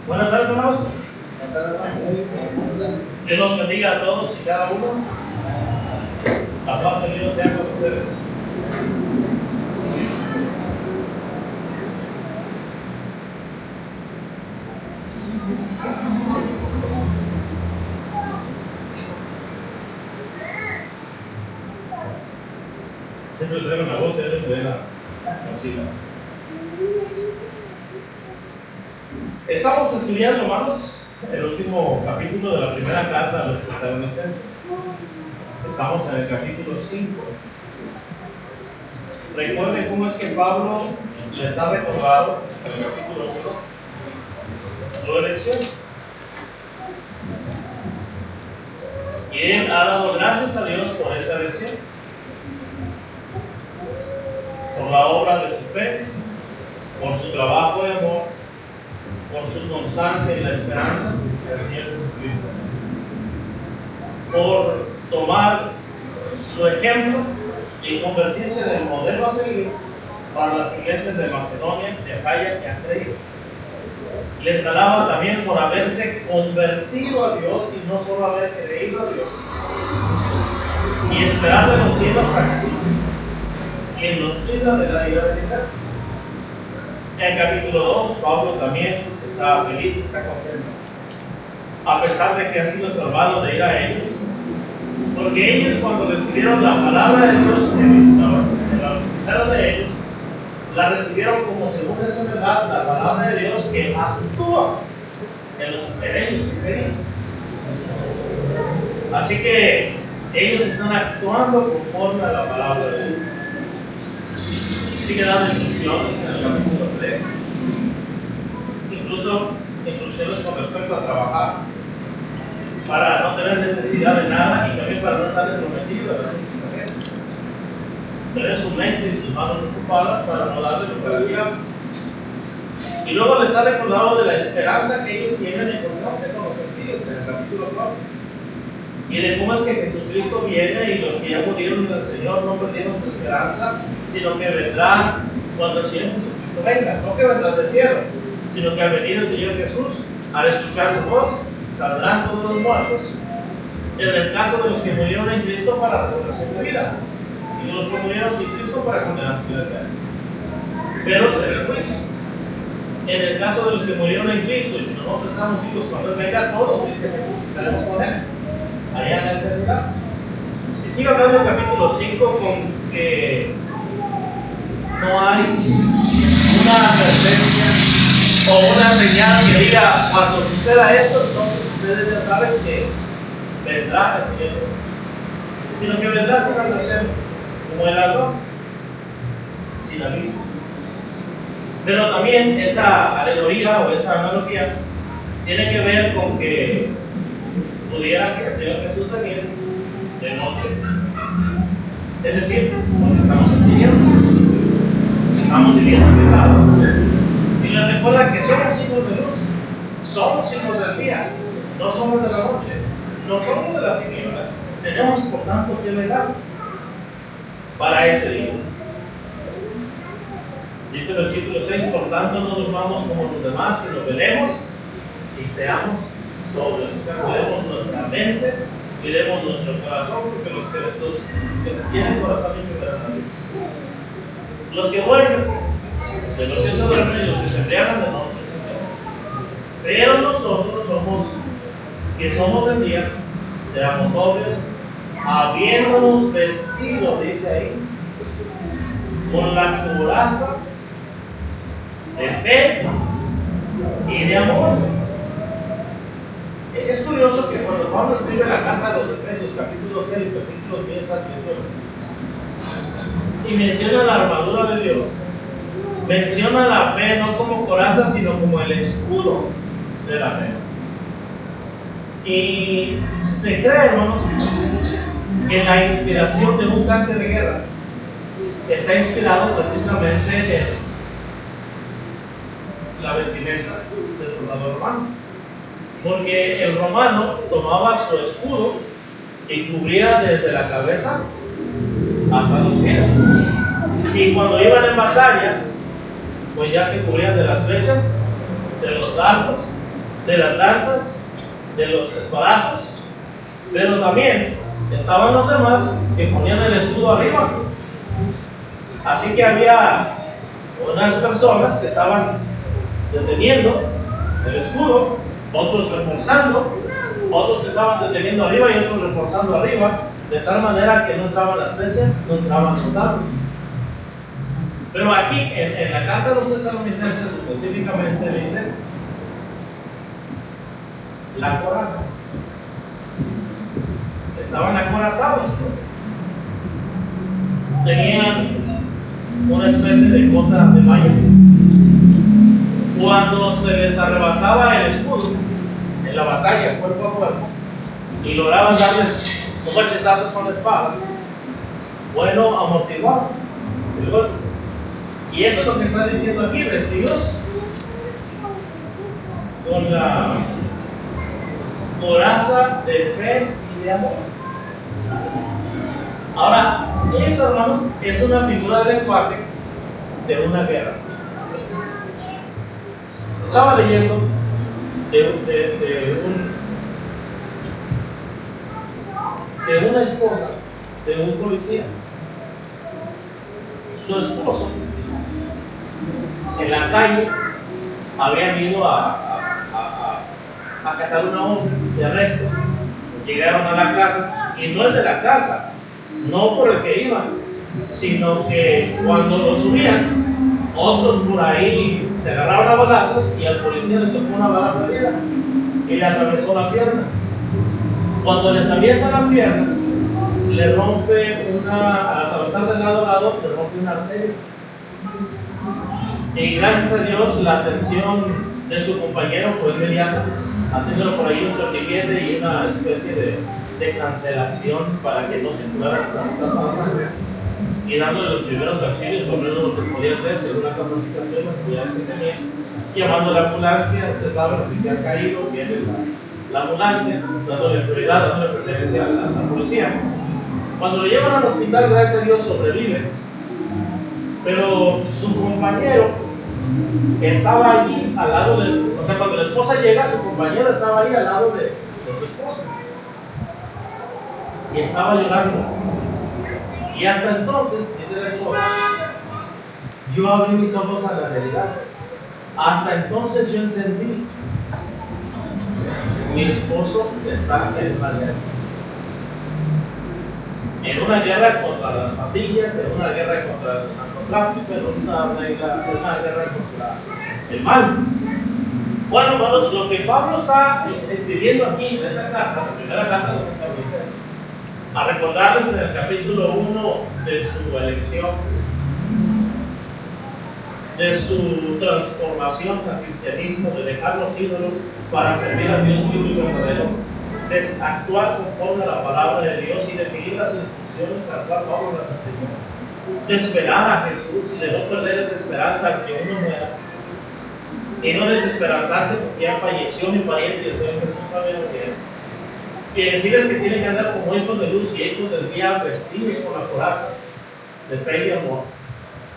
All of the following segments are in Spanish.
Buenas tardes, hermanos. Dios los bendiga a todos y cada uno. La paz de Dios sea con ustedes. Siempre traigo una voz y él me da la mochila. Estamos estudiando, hermanos, el último capítulo de la primera carta a los tesalonicenses. Estamos en el capítulo 5. Recuerden cómo es que Pablo les ha recordado en el capítulo 1 su elección. Y él ha dado gracias a Dios por esa elección, por la obra de su fe, por su trabajo de amor, por su constancia y la esperanza del Señor Jesucristo, por tomar su ejemplo y convertirse en el modelo a seguir para las iglesias de Macedonia, de Acaya y Acrea. Les alaba también por haberse convertido a Dios y no solo haber creído a Dios, y esperar de los cielos a Jesús, quien nos libra de la ira venidera. En el capítulo 2, Pablo también está feliz, está contento, a pesar de que ha sido salvado de ir a ellos, porque ellos, cuando recibieron la palabra de Dios en la vida de ellos, la recibieron como según es en verdad la palabra de Dios que actúa en los que ellos creen. Así que ellos están actuando conforme a la palabra de Dios. Sigue dando instrucciones en el capítulo 3, incluso instrucciones con respecto a trabajar, para no tener necesidad de nada y también para no estar entrometido en asuntos ajenos. Tener su mente y sus manos ocupadas para no darle lugar al diablo. Y luego les ha recordado de la esperanza que ellos tienen en encontrarse con los gentiles en el capítulo 4. Y de cómo es que Jesucristo viene y los que ya murieron del Señor no perdieron su esperanza, sino que vendrán cuando el Señor Jesucristo venga. No que vendrán del cielo, sino que al venir el Señor Jesús, al escuchar su voz, saldrán todos los muertos. En el caso de los que murieron en Cristo para resurrección de vida, y los que murieron sin Cristo para condenación eterna. Pero será el juicio. En el caso de los que murieron en Cristo, y si nosotros estamos vivos cuando Él venga, todos dice que estaremos con Él allá en la eternidad. Y sigue hablando el capítulo 5 con que no hay una advertencia o una señal que diga cuando suceda esto, entonces ustedes ya saben que vendrá el Señor Jesús, sino que vendrá sin advertencia, como el ladrón, sin aviso. Pero también esa alegoría o esa analogía tiene que ver con que pudiera que el Señor Jesús venga de noche. Es decir, porque estamos en tinieblas, estamos viviendo en pecado. Y les recuerda que somos hijos de luz, somos hijos del día, no somos de la noche, no somos de las tinieblas. Tenemos, por tanto, que velar para ese día. Dice el versículo 6, por tanto no nos vamos como los demás, sino velemos y seamos sobrios. O sea, cuidemos nuestra mente, cuidemos nuestro corazón, porque los que tienen corazón y verán a Dios. Los que duermen, de los que se duermen y los que se embriagan de noche. Pero nosotros que somos del día, seamos sobrios, habiéndonos vestido, dice ahí, con la coraza de fe y de amor. Es curioso que cuando Pablo escribe la carta a los Efesios, capítulo 6, versículos 10 al 18, y menciona la armadura de Dios, menciona la fe no como coraza, sino como el escudo de la fe. Y se cree, hermanos, que la inspiración de un tanque de guerra está inspirado precisamente en la vestimenta del soldado romano, porque el romano tomaba su escudo y cubría desde la cabeza hasta los pies, Y cuando iban en batalla, pues ya se cubrían de las flechas, de los dardos, de las lanzas, de los espadazos, pero también estaban los demás que ponían el escudo arriba. Así que había unas personas que estaban deteniendo el escudo, otros reforzando, otros que estaban deteniendo arriba y otros reforzando arriba, de tal manera que no entraban las flechas, no entraban los dardos. Pero aquí, en la carta de los tesalonicenses específicamente dice la coraza. Estaban acorazados, pues. Tenían una especie de cota de malla. Cuando se les arrebataba el escudo en la batalla, cuerpo a cuerpo, y lograban darles unos machetazos con la espada, bueno, amortiguado el golpe. Y eso es lo que está diciendo aquí, vestidos con la coraza de fe y de amor. Ahora, eso, hermanos, es una figura de lenguaje de una guerra. Estaba leyendo de una esposa de un policía. Su esposo en la calle habían ido a acatar una orden de arresto. Llegaron a la casa, y no el de la casa, no por el que iban, sino que cuando lo subían, otros por ahí se agarraron a balazos y al policía le tocó una bala perdida y le atravesó la pierna. Cuando le atraviesa la pierna, le rompe al atravesar de lado a lado, le rompe una arteria. Y gracias a Dios, la atención de su compañero fue inmediata, haciéndolo por ahí un torniquete y una especie de cancelación para que no circulara tanta sangre, y dándole los primeros auxilios sobre lo que podía hacer según la capacitación, las unidades que tenía, llamando a la ambulancia. Usted sabe, el oficial caído, viene la ambulancia, dándole prioridad, dándole pertenencia a la policía. Cuando lo llevan al hospital, gracias a Dios sobrevive, pero su compañero que estaba allí al lado de, o sea, cuando la esposa llega, su compañero estaba ahí al lado de su esposa y estaba llorando. Y hasta entonces, dice la esposa, yo abrí mis ojos a la realidad. Hasta entonces yo entendí, mi esposo está en una guerra. En una guerra contra las pandillas, en una guerra contra el narcotráfico, en una guerra contra el mal. Bueno, hermanos, lo que Pablo está escribiendo aquí en esta carta, la primera carta de los tesalonicenses, a recordarles en el capítulo 1 de su elección, de su transformación al cristianismo, de dejar los ídolos para servir a Dios vivo y verdadero, de actuar conforme a la palabra de Dios y de seguir las instrucciones tal cual Pablo las enseñó, de esperar a Jesús y de no perder esa esperanza al que uno muera, y no desesperanzarse porque ya falleció mi pariente y el Señor Jesús también lo quiere. Y decirles que tienen que andar como hijos de luz y hijos del día, vestidos con la coraza de fe y amor.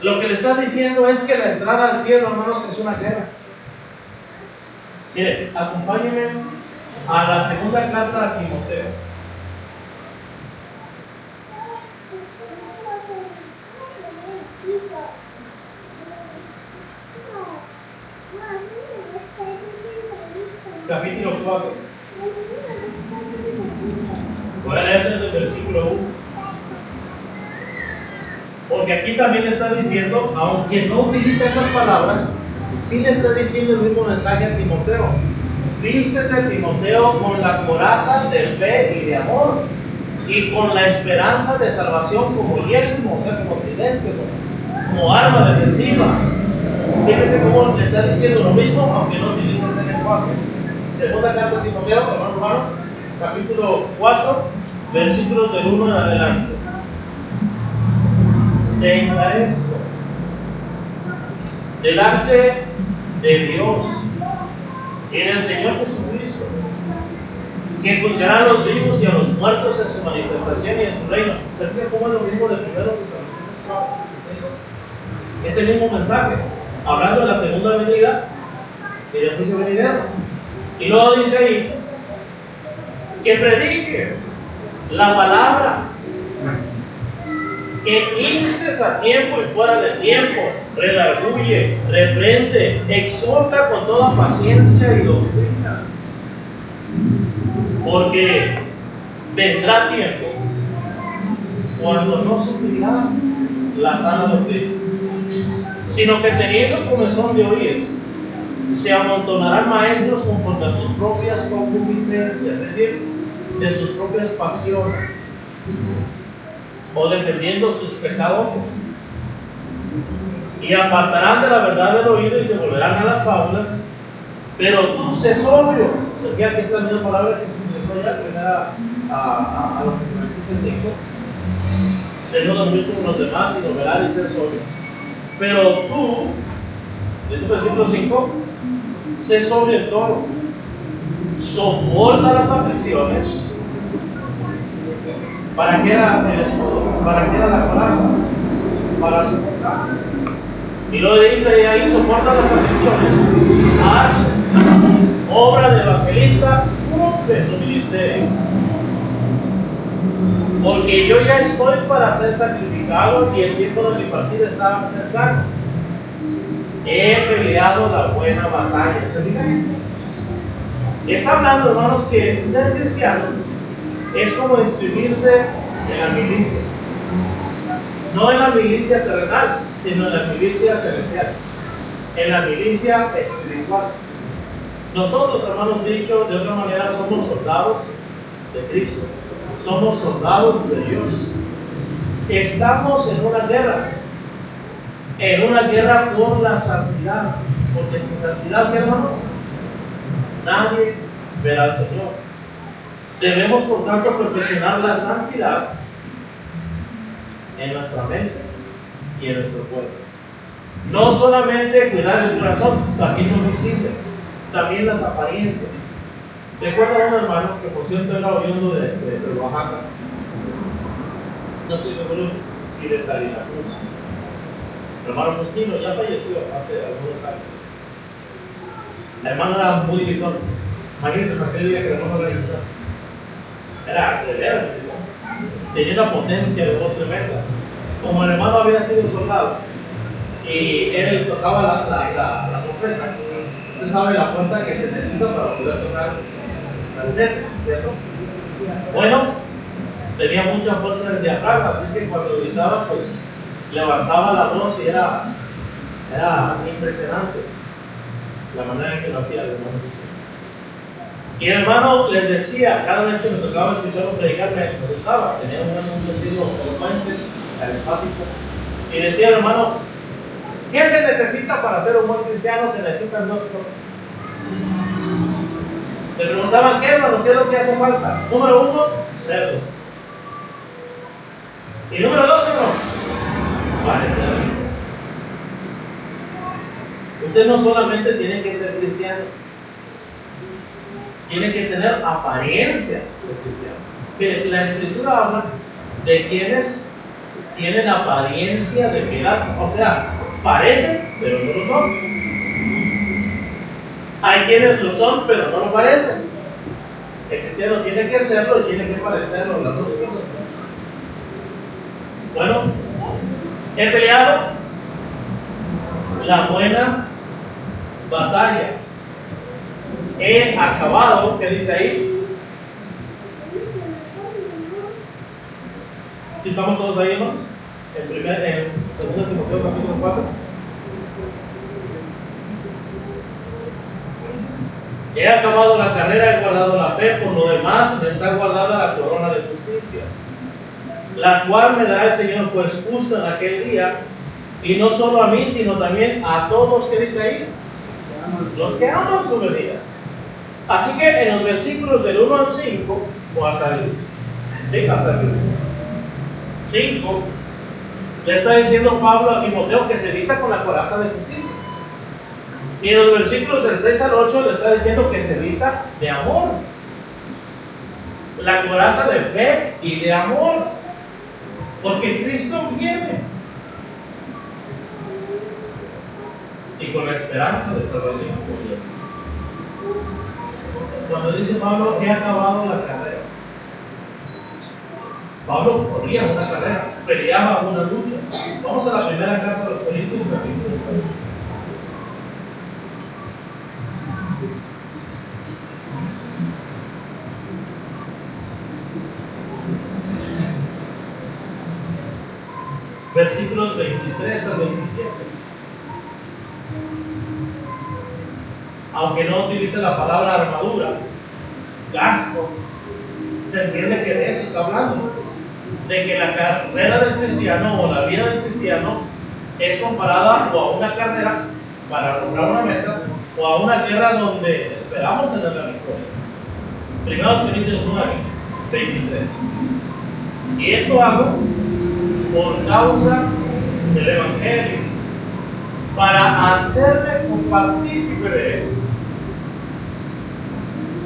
Lo que le está diciendo es que la entrada al cielo, hermanos, es una guerra. Mire, acompáñenme a la segunda carta a Timoteo. Capítulo 4. Voy a leer desde el versículo 1. Porque aquí también le está diciendo, aunque no utiliza esas palabras, sí le está diciendo el mismo mensaje a Timoteo. Vístete, Timoteo, con la coraza de fe y de amor, y con la esperanza de salvación como yelmo, o sea, como tridente, como arma defensiva. Fíjense cómo le está diciendo lo mismo, aunque no utilice ese lenguaje. Segunda carta de Timoteo, hermano, capítulo 4, versículos del 1 en adelante. Te encarezco delante de Dios y del Señor Jesucristo, que juzgará a los vivos y a los muertos en su manifestación y en su reino. ¿Se fija cómo es lo mismo de 1 Tesalonicenses 4? Es el mismo mensaje, hablando de la segunda venida y del juicio venidero. Y luego dice ahí, que prediques la palabra, que instes a tiempo y fuera de tiempo, redarguye, reprende, exhorta con toda paciencia y doctrina. Porque vendrá tiempo cuando no sufrirá la sana doctrina, sino que teniendo comezón de oír, se amontonarán maestros conforme a sus propias concupiscencias, es decir, de sus propias pasiones, o defendiendo sus pecados, y apartarán de la verdad del oído y se volverán a las fábulas. Pero tú sé sobrio. Aquí está la misma palabra que se utilizó ya primera a los Tesalonicenses 5. De no dormir como los demás, sino velar y ser sobrios. Pero tú, dice el versículo 5, sé sobrio en todo, soporta las aflicciones. ¿Para qué era el escudo? ¿Para qué era la coraza? Para soportar. Y lo dice ahí, soporta las aflicciones, haz obra de evangelista, cumple tu ministerio. Porque yo ya estoy para ser sacrificado y el tiempo de mi partida está cercano. He peleado la buena batalla. ¿Se fijan? Está hablando, hermanos, que ser cristiano es como inscribirse en la milicia. No en la milicia terrenal, sino en la milicia celestial, en la milicia espiritual. Nosotros, hermanos, dicho de otra manera, somos soldados de Cristo, somos soldados de Dios. Estamos en una guerra por la santidad, porque sin santidad, hermanos, nadie verá al Señor. Debemos, por tanto, perfeccionar la santidad en nuestra mente y en nuestro cuerpo. No solamente cuidar el corazón, también lo visible, también las apariencias. Recuerdo a un hermano que, por cierto, era oriundo de Oaxaca. No estoy seguro si de Salina Cruz. El hermano Justino ya falleció hace algunos años. El hermano era muy gritón. Imagínense para aquel día que el hermano era gritón. Era de veras, tenía una potencia de voz tremenda. Como el hermano había sido soldado y él tocaba la trompeta, usted sabe la fuerza que se necesita para poder tocar la trompeta, ¿cierto? Bueno, tenía mucha fuerza en el diafragma, así que cuando gritaba, pues levantaba la voz y era impresionante la manera en que lo hacía el hermano. Y el hermano les decía, cada vez que me tocaba escucharlo predicar, me gustaba, tenía un sentido elocuente, carismático. Y decía el hermano, ¿qué se necesita para ser un buen cristiano? Se necesitan dos cosas. Le preguntaban, ¿qué, hermano? ¿Qué es lo que hace falta? Número 1, serlo. Y número 2, hermano, parecerlo. Usted no solamente tiene que ser cristiano, tiene que tener apariencia de cristiano. Que la Escritura habla de quienes tienen apariencia de piedad, o sea, parecen, pero no lo son. Hay quienes lo son, pero no lo parecen. El cristiano tiene que serlo y tiene que parecerlo, las dos cosas. Bueno, he peleado la buena batalla. He acabado, ¿qué dice ahí? ¿Estamos todos ahí, hermanos? En 2 Timoteo capítulo 4. He acabado la carrera, he guardado la fe, por lo demás me está guardada la corona de justicia, la cual me dará el Señor, pues justo en aquel día, y no solo a mí, sino también a todos, que dice ahí, los que aman su venida. Así que en los versículos del 1 al 5, o hasta el 5, le está diciendo Pablo a Timoteo que se vista con la coraza de justicia. Y en los versículos del 6 al 8 le está diciendo que se vista de amor. La coraza de fe y de amor. Porque Cristo viene. y con la esperanza de salvación por Dios. Cuando dice Pablo, he acabado la carrera. Pablo corría una carrera, peleaba una lucha. Vamos a la primera carta de los Corintios, capítulo 1. Versículos 23 al 27. Aunque no utilice la palabra armadura, casco, se entiende que de eso está hablando. De que la carrera del cristiano o la vida del cristiano es comparada o a una carrera para lograr una meta o a una guerra donde esperamos tener la victoria. Primero Corintios 1, 23. Y esto hago por causa del Evangelio, para hacerme partícipe de él.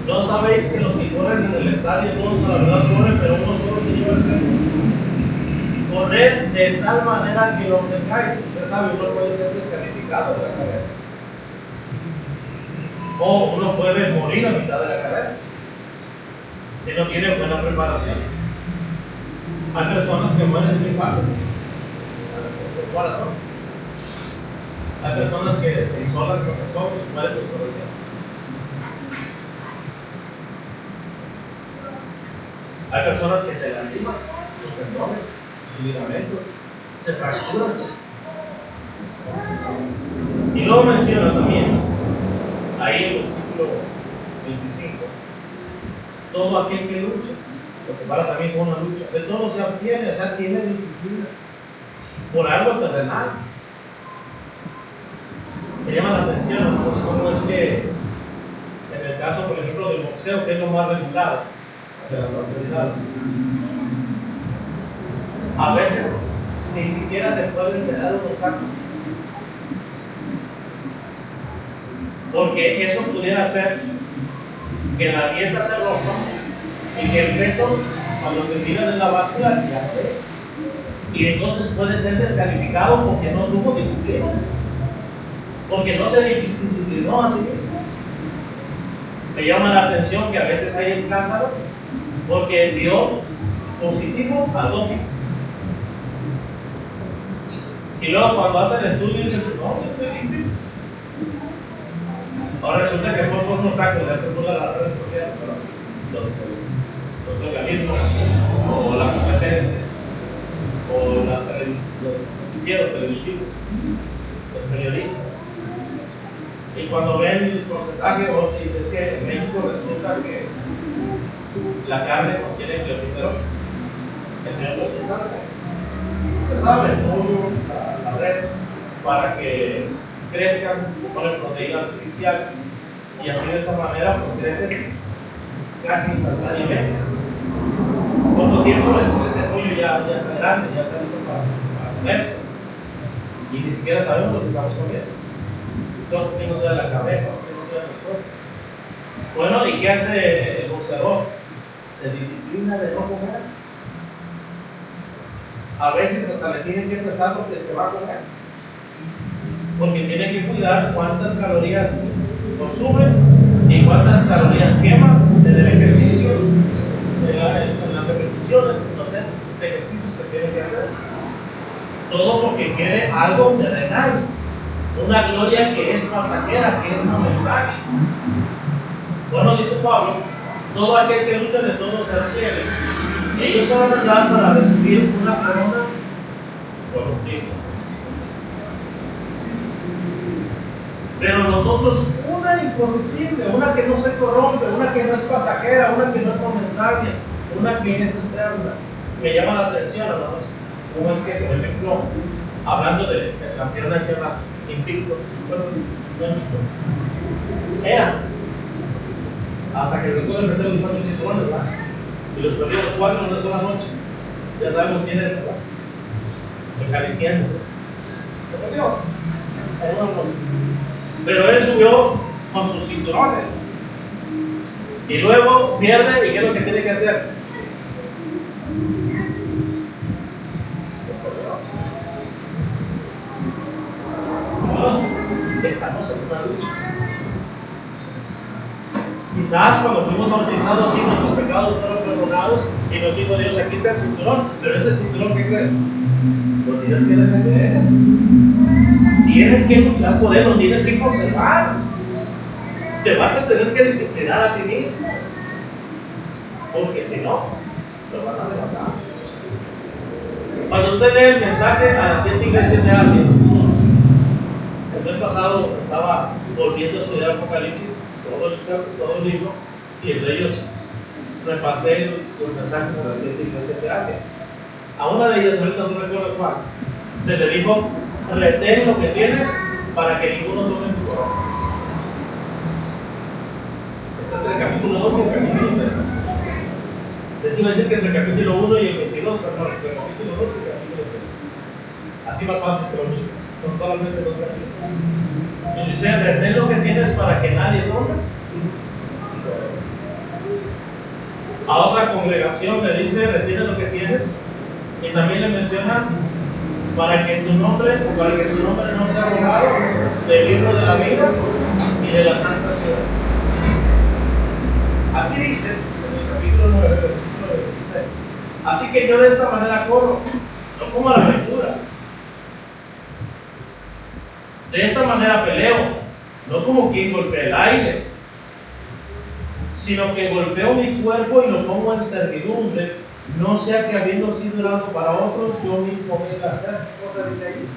¿No sabéis que los que corren en el estadio todos a la verdad corren, pero uno solo se lleva el premio? Correr de tal manera que lo que cae, usted sabe, uno puede ser descalificado de la carrera. O uno puede morir a mitad de la carrera si no tiene buena preparación. Hay personas que mueren muy fácil. Hay personas que se isolan con el sol y mueren de insolación. Hay personas que se lastiman, sus tendones, sus ligamentos, se fracturan. Y luego menciona también, ahí en el versículo 25, todo aquel que lucha, lo que para también con una lucha, de todo se abstiene, o sea, tiene disciplina por algo terrenal. Me llama la atención, hermanos, cómo es que en el caso, por ejemplo, del boxeo, que es lo más regulado de las autoridades, a veces ni siquiera se pueden cenar unos tacos, porque eso pudiera hacer que la dieta se rompa y que el peso, cuando se mira en la báscula, ya no ve, y entonces puede ser descalificado porque no tuvo disciplina, porque no se disciplinó a sí mismo. Me llama la atención que a veces hay escándalos porque dio positivo al doping. Y luego cuando hacen estudios dicen, no, estoy limpio. Ahora resulta que fue por unos tacos, le hacen todas las redes sociales, pero los organismos, o la competencia, o los noticieros televisivos, los periodistas. Y cuando ven el porcentaje, o si es que en México resulta que la carne contiene cleofiderol, entre otras sustancias. Se sabe, la res, para que crezcan, se pone proteína artificial y así de esa manera pues crecen casi instantáneamente. Poco tiempo después ese pollo ya está grande, ya está listo para comerse y ni siquiera sabemos lo que estamos comiendo. Entonces, ¿qué nos da la cabeza? ¿Qué nos da las cosas? Bueno, ¿y qué hace el boxeador? Se disciplina de no comer. A veces hasta le tienen que empezar porque se va a comer, porque tiene que cuidar cuántas calorías consume y cuántas calorías quema en el ejercicio, en las repeticiones, en los sets de ejercicios que tiene que hacer. Todo porque quiere algo terrenal, una gloria que es pasajera, que es momentánea. Bueno, dice Pablo, todo aquel que lucha de todo se abstiene. Ellos se van a dar para recibir una corona corruptible. Pero nosotros una incorruptible, una que no se corrompe, una que no es pasajera, una que no es momentánea, una que es eterna. Me llama la atención, hermanos, cómo es que, por ejemplo, hablando del campeón nacional, invicto, era hasta que trató de meter los 4 cinturones, ¿verdad? Y los perdidos 4 en una sola noche. Ya sabemos quién es, ¿verdad? El jalisciense. Se perdió. Pero él subió con sus cinturones. Y luego pierde, ¿y qué es lo que tiene que hacer? estamos en una lucha. Quizás cuando fuimos bautizados, sí, nuestros pecados fueron perdonados y nos dijo Dios, aquí está el cinturón, pero ese cinturón, ¿qué crees? Lo tienes que defender. Tienes que luchar por él, lo tienes que conservar. Te vas a tener que disciplinar a ti mismo, porque si no, lo van a levantar. Cuando usted lee el mensaje a las 7 iglesias de Asia, el mes pasado estaba volviendo a estudiar Apocalipsis, todo el libro, y entre ellos repasé los mensajes de las 7 iglesias de Asia. A una de ellas, ahorita no recuerdo cuál, se le dijo: retén lo que tienes para que ninguno tome tu corona. Está entre el capítulo 2 y el capítulo 3. Les iba a decir que entre el capítulo 1 y el 22, perdón, entre el capítulo 2 y el capítulo 3. Así más fácil, pero son solamente 2 capítulos. Y dice: retén lo que tienes para que nadie tome. A otra congregación le dice: retiene lo que tienes. Y también le menciona para que su nombre no sea borrado del libro de la vida y de la santa ciudad. Aquí dice, en el capítulo 9, versículo 26: así que yo de esta manera corro, no como a la aventura. De esta manera peleo, no como quien golpea el aire, sino que golpeo mi cuerpo y lo pongo en servidumbre, no sea que habiendo sido dado para otros, yo mismo venga a hacer. ¿Qué cosa dice ahí?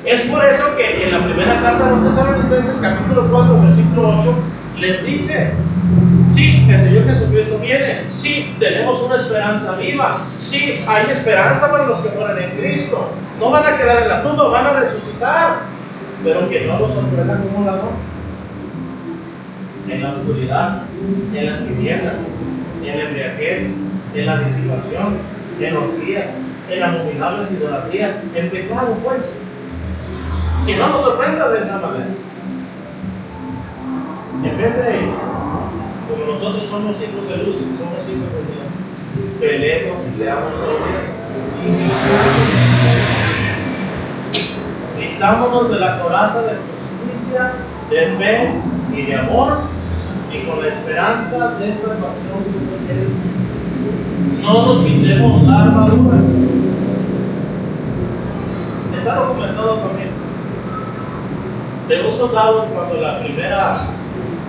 Es por eso que en la primera carta a los Tesalonicenses, capítulo 4, versículo 8, les dice: sí, el Señor Jesucristo viene, sí, tenemos una esperanza viva, sí, hay esperanza para los que mueren en Cristo, no van a quedar en la tumba, van a resucitar, pero que no los sorprenda como ladrón, en la oscuridad, en las tinieblas, en la embriaguez, en la disipación, en orgías, en abominables idolatrías, en pecado, pues. Que no nos sorprenda de esa manera. En vez de, como nosotros somos hijos de luz, somos hijos de Dios, peleemos y seamos sobrios y vistámonos de la coraza de justicia, de fe y de amor, y con la esperanza de salvación de Dios. No nos quitemos la armadura. Está documentado también de un soldado cuando la Primera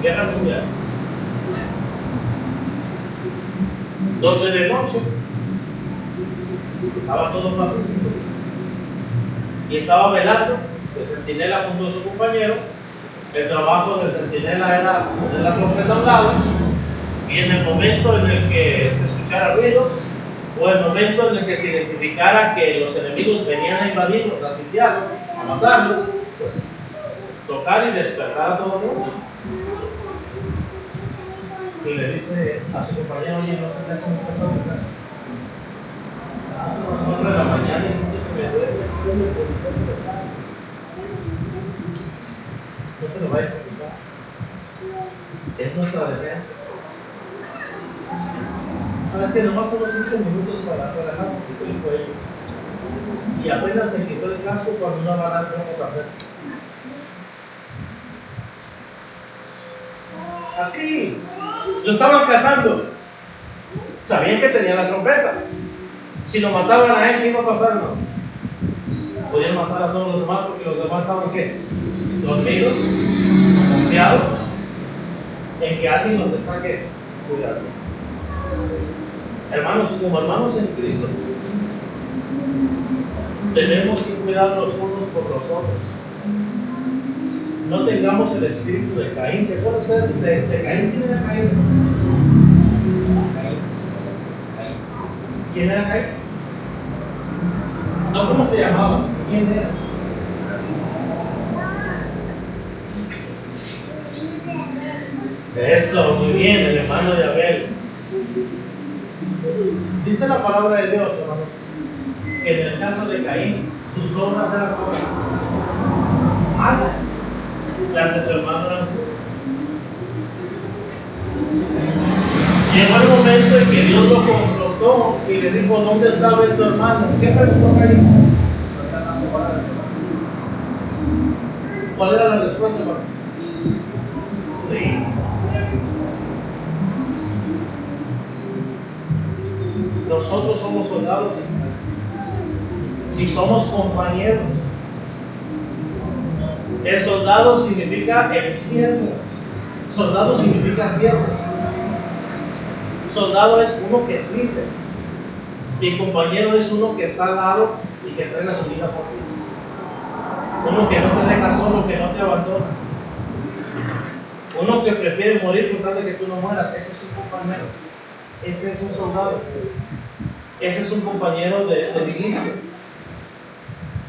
Guerra Mundial, donde de noche estaba todo pacífico y estaba velando de centinela junto a su compañero. El trabajo del centinela era poner la trompeta a un lado, y en el momento en el que se escuchara ruidos o el momento en el que se identificara que los enemigos venían a invadirlos, a sitiarlos, a matarlos, pues tocar y despertar a todo el mundo. Y le dice a su compañero: oye, no se te hace muy pesado el caso. Hace las 4 de la mañana y siento que me duele por el peso de casa. No te lo vayas a quitar. Es nuestra defensa. Sabes que nomás solo 5 minutos para relajar un poquito el cuello. Y apenas se quitó el casco cuando una bala entró en la tarjeta. Así. Lo estaban cazando. Sabían que tenía la trompeta. Si lo mataban a él, ¿qué iba a pasarnos? Podían matar a todos los demás, porque los demás estaban ¿qué? Dormidos, confiados en que alguien los está cuidando. Hermanos, como hermanos en Cristo, tenemos que cuidar los unos por los otros. No tengamos el espíritu de Caín. ¿Se acuerdan ustedes de Caín? ¿Quién era Caín? ¿Quién era Caín? No, ¿cómo se llamaba? ¿Quién era? Eso, muy bien, el hermano de Abel. Dice la palabra de Dios, hermanos, que en el caso de Caín, sus obras eran malas, las de su hermano eran justas. Llegó el momento en que Dios lo confrontó y le dijo: ¿dónde estaba tu hermano? ¿Qué preguntó Caín? ¿Cuál era la respuesta, hermano? Sí. Nosotros somos soldados y somos compañeros. El soldado significa el siervo. Soldado significa siervo. Soldado es uno que sirve. Mi compañero es uno que está al lado y que entrega su vida por ti. Uno que no te deja solo, que no te abandona. Uno que prefiere morir con tal de que tú no mueras. Ese es un compañero. Ese es un soldado. Ese es un compañero de la iglesia.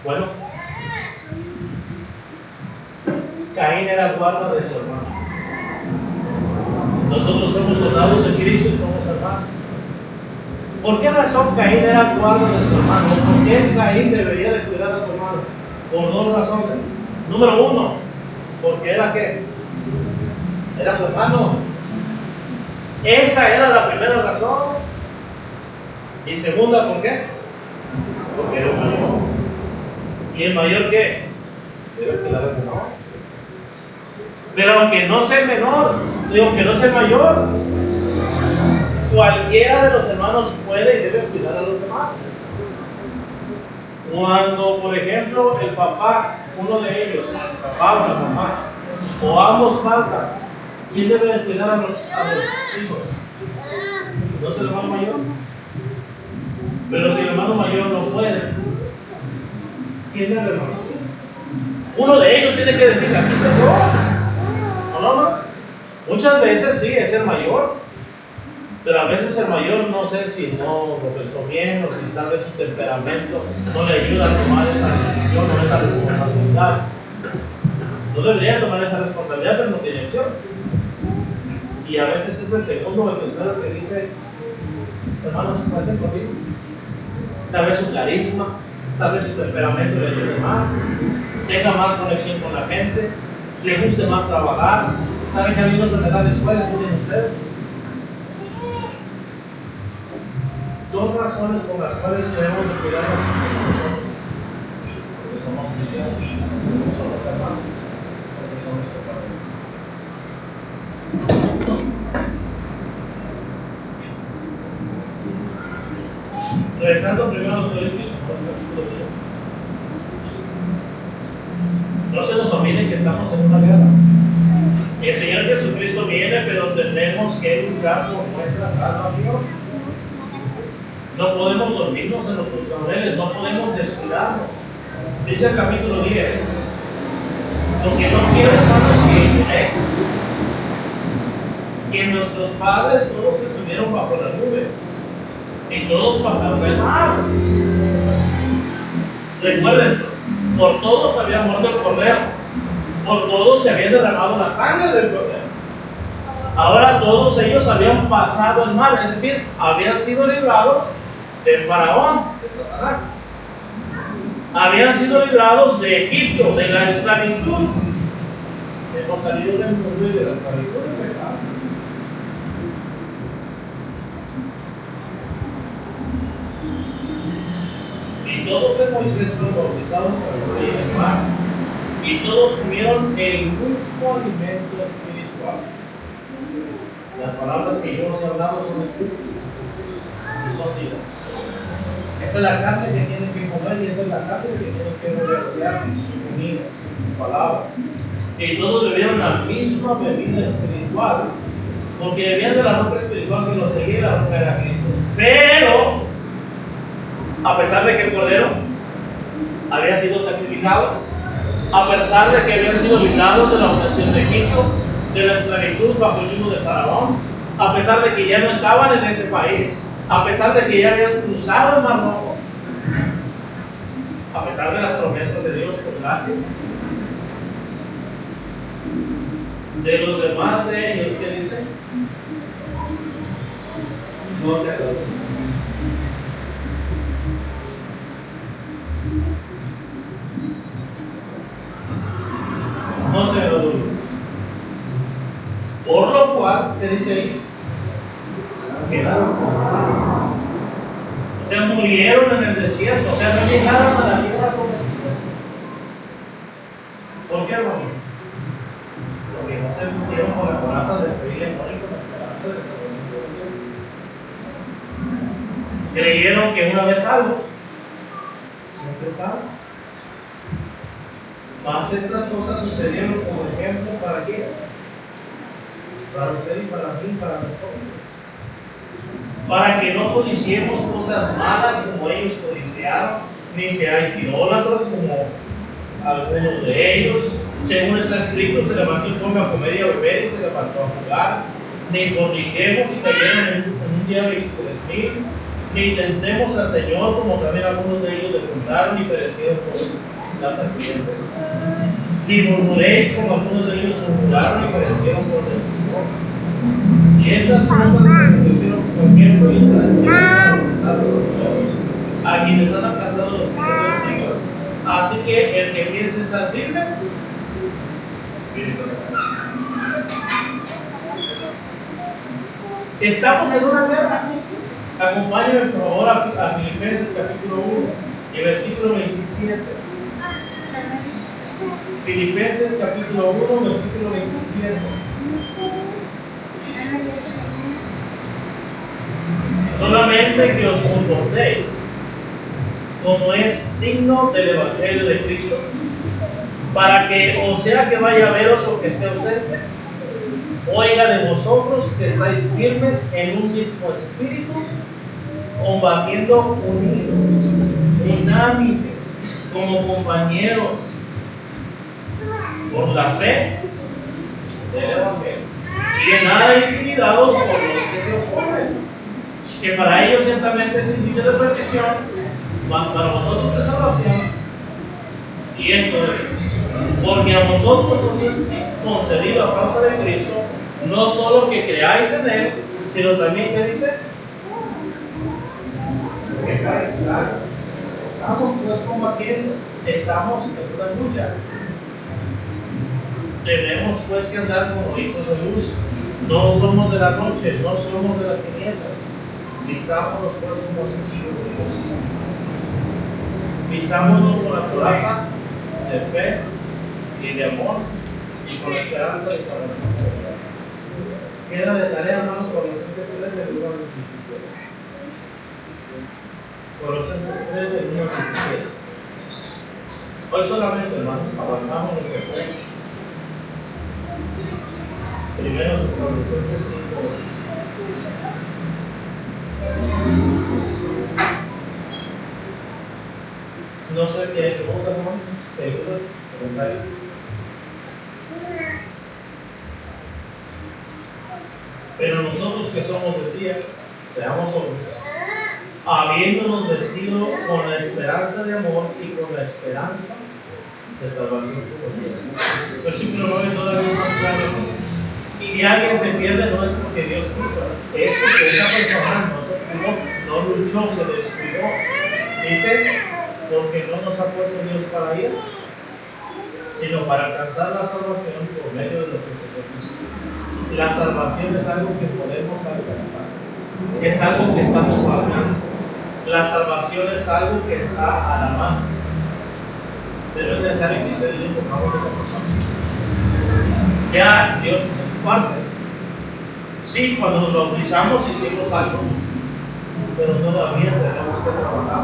Bueno, Caín era guarda de su hermano. Nosotros somos soldados de Cristo y somos hermanos. ¿Por qué razón Caín era guarda de su hermano? ¿Por qué Caín debería de cuidar a su hermano? Por dos razones. Número uno, porque era ¿qué? Era su hermano. Esa era la primera razón. Y segunda, ¿por qué? Porque era mayor. ¿Y el mayor qué? Debe quedar el menor. Pero aunque no sea el menor, digo que no sea el mayor, cualquiera de los hermanos puede y debe cuidar a los demás. Cuando, por ejemplo, el papá, uno de ellos, el papá o la mamá, o ambos faltan, ¿quién debe de cuidar a los hijos? ¿No es el hermano mayor? Pero si el hermano mayor no puede, ¿quién es el hermano? Uno de ellos tiene que decir, aquí soy yo. ¿No? Muchas veces sí, es el mayor, pero a veces el mayor no sé si no lo pensó bien o si tal vez su temperamento no le ayuda a tomar esa decisión o esa responsabilidad. No debería tomar esa responsabilidad, pero no tiene opción. Y a veces es el segundo o el tercero que dice, hermanos, cuenten conmigo. Tal vez su carisma, tal vez su temperamento le ayude más, tenga más conexión con la gente, le guste más trabajar. ¿Saben que a mí no se me da de escuela? ¿Estudian ustedes? Dos razones por las cuales debemos de cuidar a nosotros. Porque somos cristianos, porque somos hermanos, porque somos compañeros. Regresando primero a los Corintios, capítulo 10. No se nos olvide que estamos en una guerra. El Señor Jesucristo viene, pero tenemos que luchar por nuestra salvación. No podemos dormirnos en los laureles, no podemos descuidarnos. Dice el capítulo 10, lo que no quiero, hermanos, que nuestros padres todos estuvieron bajo la nube y todos pasaron el mar. Recuerden, por todos había muerto el cordero, por todos se había derramado la sangre del cordero. Ahora todos ellos habían pasado el mar, es decir, habían sido librados del faraón, de Satanás. Habían sido librados de Egipto, de la esclavitud. Hemos salido del mundo y de la esclavitud del pecado. Y todos en Moisés fueron bautizados en el mar, y todos comieron el mismo alimento espiritual. Las palabras que yo os he hablado son espíritus y son vida. Esa es la carne que tienen que comer y esa es la sangre que tienen que beber, o sea, su comida, su palabra. Y todos bebieron la misma bebida espiritual, porque bebían de la roca espiritual que los seguía, la roca era Cristo. Pero, a pesar de que el cordero había sido sacrificado, a pesar de que habían sido librados de la opresión de Egipto, de la esclavitud bajo el yugo de Faraón, a pesar de que ya no estaban en ese país, a pesar de que ya habían cruzado el Mar Rojo, a pesar de las promesas de Dios por gracia, de los demás de ellos, ¿qué dicen? No se acuerdan. No se acuerdan. Por lo cual, ¿qué dice ahí? Quedaron. O sea, murieron en el desierto, o sea, no llegaron a la tierra prometida. ¿Por qué, hermano? Porque una vez salvos, siempre salvos. Mas estas cosas sucedieron como ejemplo para quiénes, para usted y para mí, para nosotros, para que no codiciemos cosas malas como ellos codiciaron, ni seáis idólatras como algunos de ellos. Según está escrito, se levantó el hombre a comer y a beber y se levantó a jugar. Ni forniquemos y cayeron en un día 23,000, ni tentemos al Señor como también algunos de ellos le tentaron y perecieron por las serpientes. Ni murmuréis como algunos de ellos murmuraron y perecieron por destrucción. Y esas cosas les acontecieron con tiempo y están escritas por nosotros, a quienes han alcanzado los tiempos de los siglos. Así que el que piense estar firme, estamos en una guerra. Acompáñenme por favor a Filipenses capítulo 1 y versículo 27. Filipenses capítulo 1, versículo 27. Solamente que os comportéis como es digno del Evangelio de Cristo, para que, o sea que vaya a veros o que esté ausente, oiga de vosotros que estáis firmes en un mismo espíritu, combatiendo unidos, unánimes, como compañeros, por la fe del Evangelio, y de nada intimidados por los que se oponen, que para ellos ciertamente es indicio de perdición, mas para vosotros de salvación. Y esto es, porque a vosotros os es concedido a causa de Cristo, no solo que creáis en Él, sino también que dice, que creáis. Estamos pues combatiendo, estamos en una lucha. Tenemos pues que andar como hijos de luz. No somos de la noche, no somos de las tinieblas. Vistámonos pues como hijos de Dios. Vistámonos con la coraza de fe y de amor y con la esperanza de salvación. Queda de tarea, hermanos, Colosenses 3 del 1 al 17. Colosenses 3 del 1 al 17. Hoy solamente, hermanos, avanzamos en el fe. Primero, Colosenses 5. No sé si hay preguntas, hermanos, preguntas, comentarios. Pero nosotros que somos de día, seamos hombres, habiéndonos vestido con la esperanza de amor y con la esperanza de salvación. Versículo 9 todavía más claro. Si alguien se pierde, no es porque Dios quiso, es porque esa persona no se pudo, no luchó, se descuidó. Dice, porque no nos ha puesto Dios para ir, sino para alcanzar la salvación por medio de los sacrificios. La salvación es algo que podemos alcanzar, es algo que estamos al alcance. La salvación es algo que está a la mano. Pero es necesario que ustedes le pongamos de nosotros. Ya Dios hizo su parte. Sí, cuando nos bautizamos hicimos algo, pero todavía tenemos que trabajar.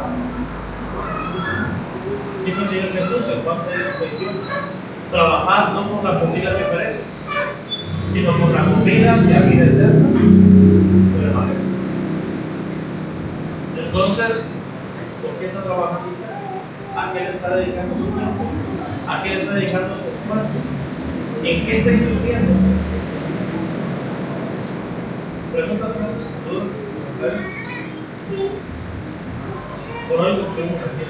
Dijo el Señor Jesús en Juan 6:21, trabajad no por la comida que perece, sino por la comida que a vida eterna permanece. Entonces, ¿por qué está trabajando usted? ¿A qué le está dedicando su tiempo? ¿A qué le está dedicando su esfuerzo? ¿En qué está invirtiendo? ¿Preguntas, dudas, comentarios? Por hoy concluimos aquí.